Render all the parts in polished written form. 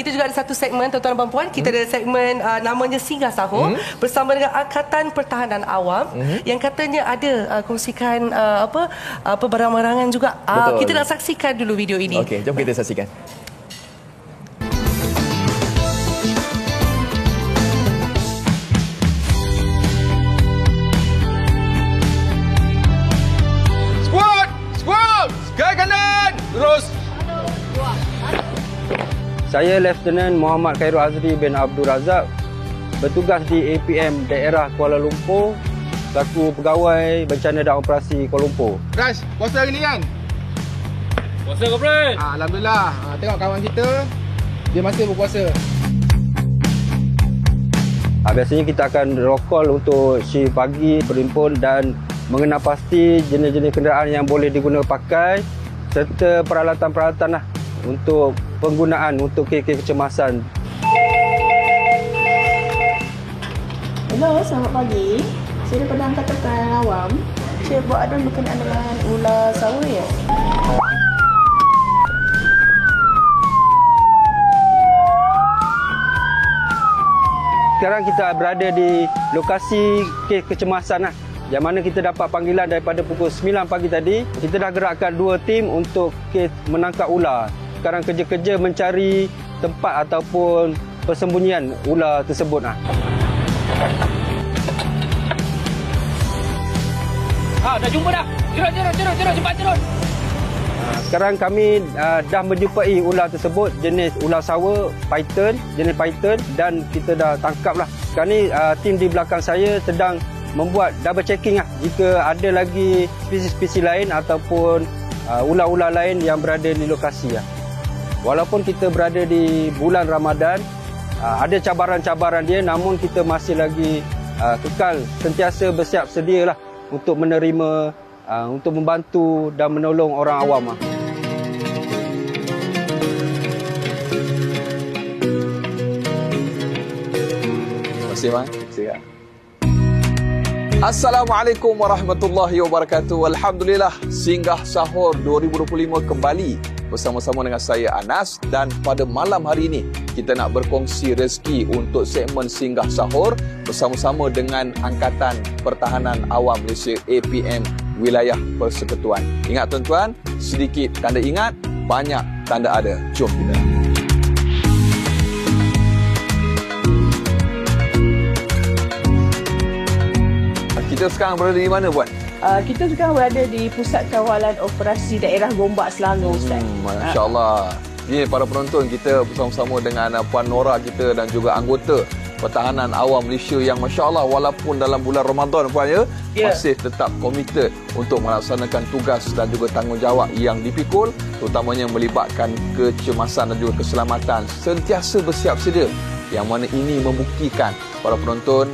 kita juga ada satu segmen, tuan-tuan dan puan. Kita ada segmen namanya Singgah Sahur bersama dengan Angkatan Pertahanan Awam yang katanya ada kongsikan barang-barangan juga. Kita nak saksikan dulu video ini. Okey, jom kita saksikan. Terus. Saya Lieutenant Muhammad Khairul Azri bin Abdul Razak, bertugas di APM daerah Kuala Lumpur selaku pegawai bencana dan operasi Kuala Lumpur. Ras, puasa hari ni kan? Puasa ke, Fred? Alhamdulillah. Tengok kawan kita, dia masih berpuasa. Biasanya kita akan roll call untuk shift pagi, perimpun dan mengenal pasti jenis-jenis kenderaan yang boleh digunakan pakai serta peralatan-peralatan untuk penggunaan untuk kes kecemasan. Hello, selamat pagi. Saya daripada Angkatan Pertahanan Awam. Saya buat aduan berkenaan dengan ular sawah ya. Sekarang kita berada di lokasi kes kecemasan yang mana kita dapat panggilan daripada pukul 9 pagi tadi. Kita dah gerakkan 2 tim untuk kes menangkap ular. Sekarang kerja-kerja mencari tempat ataupun persembunyian ular tersebut. Dah jumpa dah. Cerut, cepat cerut. Sekarang kami dah menjumpai ular tersebut, jenis ular sawa, jenis python, dan kita dah tangkap lah. Sekarang ni tim di belakang saya sedang membuat double checking jika ada lagi spesies-spesies lain ataupun ular-ular lain yang berada di lokasi. Walaupun kita berada di bulan Ramadan, ada cabaran-cabaran dia, namun kita masih lagi kekal sentiasa bersiap sedia lah untuk menerima, untuk membantu dan menolong orang awam. Terima kasih, Mak. Assalamualaikum warahmatullahi wabarakatuh. Alhamdulillah, Singgah Sahur 2025 kembali bersama-sama dengan saya Anas, dan pada malam hari ini kita nak berkongsi rezeki untuk segmen Singgah Sahur bersama-sama dengan Angkatan Pertahanan Awam Malaysia APM Wilayah Persekutuan. Ingat tuan-tuan, sedikit tanda ingat, banyak tanda ada. Jom kita. Kita sekarang berada di mana, Puan? Kita sekarang berada di Pusat Kawalan Operasi Daerah Gombak, Selangor, Ustaz. Masya Allah. Ini para penonton, kita bersama-sama dengan Puan Nora kita dan juga anggota Pertahanan Awam Malaysia yang Masya Allah, walaupun dalam bulan Ramadan, Puan masih tetap komited untuk melaksanakan tugas dan juga tanggungjawab yang dipikul, terutamanya melibatkan kecemasan dan juga keselamatan. Sentiasa bersiap sedia, yang mana ini membuktikan para penonton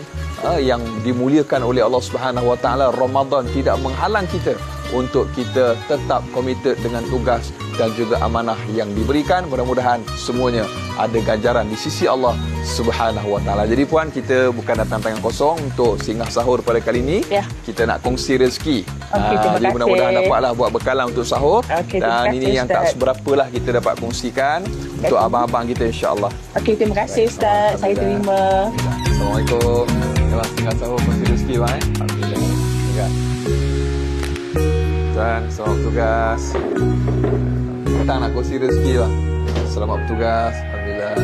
yang dimuliakan oleh Allah Subhanahu Wa Taala, Ramadan tidak menghalang kita untuk kita tetap komited dengan tugas dan juga amanah yang diberikan. Mudah-mudahan semuanya ada ganjaran di sisi Allah Subhanahu Wa Taala. Jadi Puan, kita bukan datang tangan kosong untuk Singgah Sahur pada kali ini. Kita nak kongsi rezeki. Jadi mudah-mudahan dapatlah buat bekalan untuk sahur. Dan ini yang tak seberapa lah kita dapat kongsikan untuk abang-abang kita, insya-Allah. Terima kasih Ustaz. Saya terima. Assalamualaikum. Dalam Singgah Sahur kongsi rezeki, Bang. Alhamdulillah. Tuan, selamat bertugas. Kita nak kongsi rezeki, Bang. Selamat bertugas. Alhamdulillah.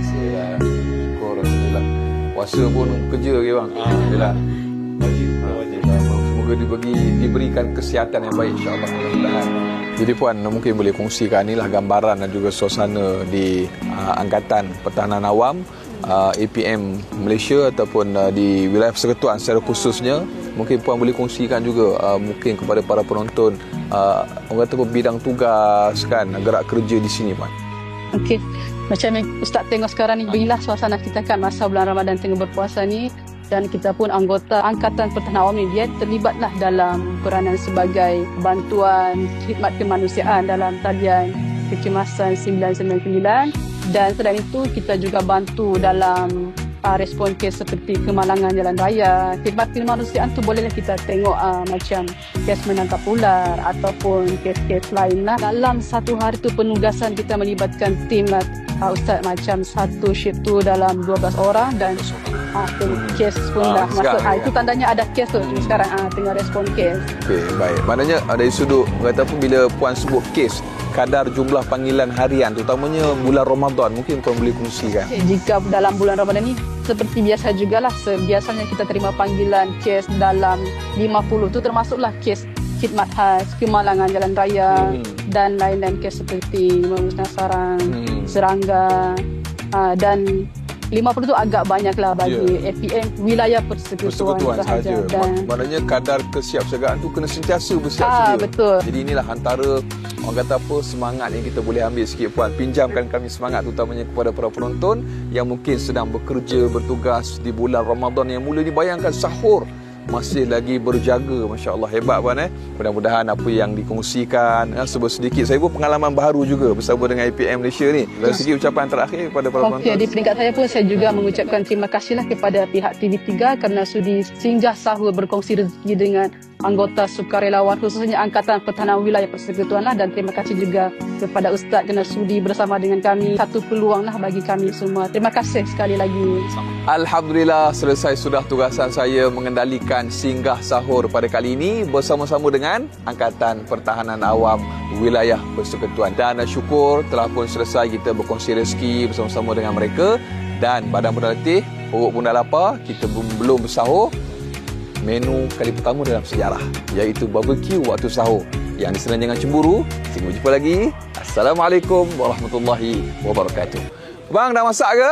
Syukur, Alhamdulillah. Puasa pun kerja ke, Bang? Alhamdulillah. Semoga diberikan kesihatan yang baik, insya-Allah. Mudah-mudahan. Jadi Puan, mungkin boleh kongsikan inilah gambaran dan juga suasana di Angkatan Pertahanan Awam APM Malaysia ataupun di wilayah persekutuan secara khususnya. Mungkin Puan boleh kongsikan juga mungkin kepada para penonton orang kata bidang tugas kan, gerak kerja di sini, Puan. Okey, macam yang Ustaz tengok sekarang ni, beginilah suasana kita kan masa bulan Ramadan tengah berpuasa ni, dan kita pun anggota Angkatan Pertahanan Awam ni, dia terlibatlah dalam peranan sebagai bantuan khidmat kemanusiaan dalam talian kecemasan 999. Dan selain itu, kita juga bantu dalam respon kes seperti kemalangan jalan raya. Khidmat kemanusiaan tu bolehlah kita tengok macam kes menangkap ular ataupun kes-kes lain lah. Dalam satu hari tu penugasan kita melibatkan tim Ustaz, macam satu shift tu dalam 12 orang dan kes pun dah masuk. Itu tandanya ada kes tu sekarang tengah respon kes. Okey, baik. Maknanya dari sudut kata pun bila puan sebut kes, kadar jumlah panggilan harian terutamanya bulan Ramadan, mungkin puan boleh kongsikan. Jika dalam bulan Ramadan ni seperti biasa jugalah, biasanya kita terima panggilan kes dalam 50 tu, termasuklah kes khidmat khas, kemalangan jalan raya dan lain-lain kes seperti memusnah sarang, serangga, dan 50 tu agak banyaklah bagi APM wilayah persekutuan sahaja. Dan maknanya kadar kesiapsiagaan tu kena sentiasa bersiap sedia. Betul. Jadi inilah antara orang kata apa semangat yang kita boleh ambil sikit puan. Pinjamkan kami semangat terutamanya kepada para penonton yang mungkin sedang bekerja, bertugas di bulan Ramadan yang mula ni. Bayangkan sahur masih lagi berjaga. Masya Allah, hebat puan. Mudah-mudahan apa yang dikongsikan sedikit. Saya pun pengalaman baru juga bersama dengan APM Malaysia ni. Dari segi ucapan terakhir kepada para penonton. Di peringkat saya pun saya juga mengucapkan terima kasihlah kepada pihak TV3 kerana sudi singgah sahur berkongsi rezeki dengan anggota sukarelawan, khususnya Angkatan Pertahanan Wilayah Persekutuan dan terima kasih juga kepada Ustaz kerana sudi bersama dengan kami. Satu peluanglah bagi kami semua. Terima kasih sekali lagi. Alhamdulillah, selesai sudah tugasan saya mengendalikan singgah sahur pada kali ini bersama-sama dengan Angkatan Pertahanan Awam Wilayah Persekutuan. Dan syukur telah pun selesai kita berkongsi rezeki bersama-sama dengan mereka. Dan badan pun dah letih, perut pun dah lapar, kita belum bersahur. Menu kali pertama dalam sejarah, iaitu barbecue waktu sahur. Yang disenang jangan cemburu. Sampai jumpa lagi. Assalamualaikum warahmatullahi wabarakatuh. Bang, dah masak ke?